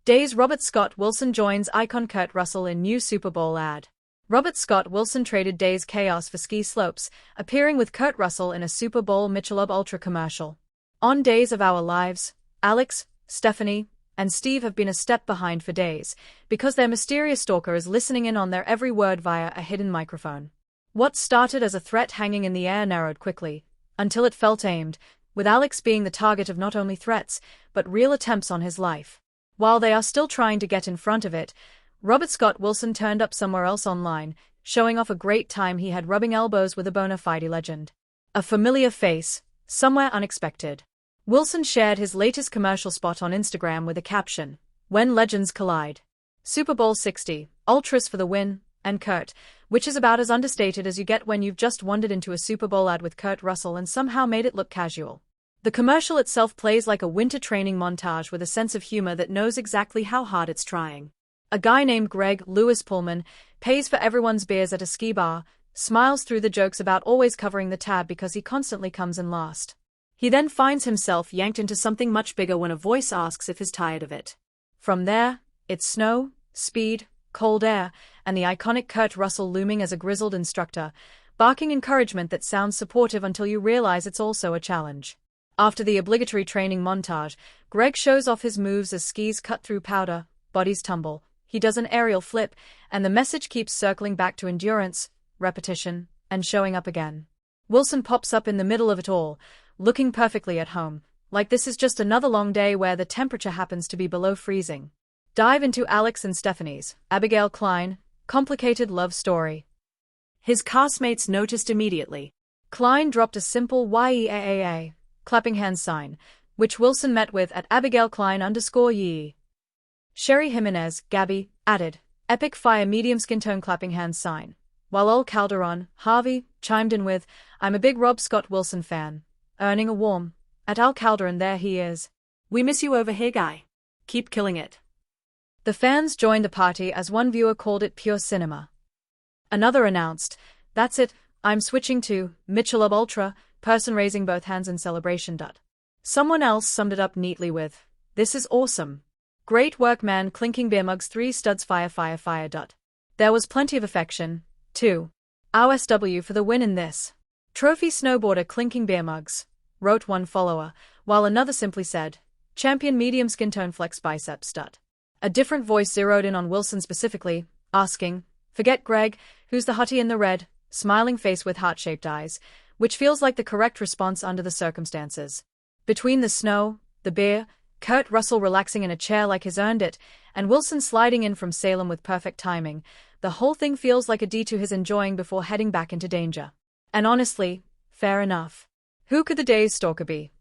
Days Robert Scott Wilson joins icon Kurt Russell in new Super Bowl ad. Robert Scott Wilson traded Days chaos for ski slopes, appearing with Kurt Russell in a Super Bowl Michelob Ultra commercial. On Days of Our Lives, Alex, Stephanie, and Steve have been a step behind for days, because their mysterious stalker is listening in on their every word via a hidden microphone. What started as a threat hanging in the air narrowed quickly, until it felt aimed, with Alex being the target of not only threats, but real attempts on his life. While they are still trying to get in front of it, Robert Scott Wilson turned up somewhere else online, showing off a great time he had rubbing elbows with a bona fide legend. A familiar face, somewhere unexpected. Wilson shared his latest commercial spot on Instagram with a caption, "When Legends Collide." Super Bowl 60, Ultras for the win, and Kurt, which is about as understated as you get when you've just wandered into a Super Bowl ad with Kurt Russell and somehow made it look casual. The commercial itself plays like a winter training montage with a sense of humor that knows exactly how hard it's trying. A guy named Greg Lewis Pullman pays for everyone's beers at a ski bar, smiles through the jokes about always covering the tab because he constantly comes in last. He then finds himself yanked into something much bigger when a voice asks if he's tired of it. From there, it's snow, speed, cold air, and the iconic Kurt Russell looming as a grizzled instructor, barking encouragement that sounds supportive until you realize it's also a challenge. After the obligatory training montage, Greg shows off his moves as skis cut through powder, bodies tumble, he does an aerial flip, and the message keeps circling back to endurance, repetition, and showing up again. Wilson pops up in the middle of it all, looking perfectly at home, like this is just another long day where the temperature happens to be below freezing. Dive into Alex and Stephanie's, Abigail Klein, complicated love story. His castmates noticed immediately. Klein dropped a simple YEAAA, clapping hands sign, which Wilson met with at Abigail_Klein_Yee. Sherry Jimenez, Gabby, added, epic fire medium skin tone clapping hands sign, while Ol Calderon, Harvey, chimed in with, I'm a big Rob Scott Wilson fan. Earning a warm, at Al Calderon there he is. We miss you over here guy. Keep killing it. The fans joined the party as one viewer called it pure cinema. Another announced, that's it, I'm switching to Michelob Ultra, person raising both hands in celebration. Someone else summed it up neatly with, this is awesome. Great work man clinking beer mugs 3 studs fire. There was plenty of affection, too. Our SW for the win in this. Trophy snowboarder clinking beer mugs, wrote one follower, while another simply said, champion medium skin tone flex biceps. A different voice zeroed in on Wilson specifically, asking, forget Greg, who's the hottie in the red, smiling face with heart-shaped eyes, which feels like the correct response under the circumstances. Between the snow, the beer, Kurt Russell relaxing in a chair like he's earned it, and Wilson sliding in from Salem with perfect timing, the whole thing feels like a D2 he's enjoying before heading back into danger. And honestly, fair enough. Who could the Days stalker be?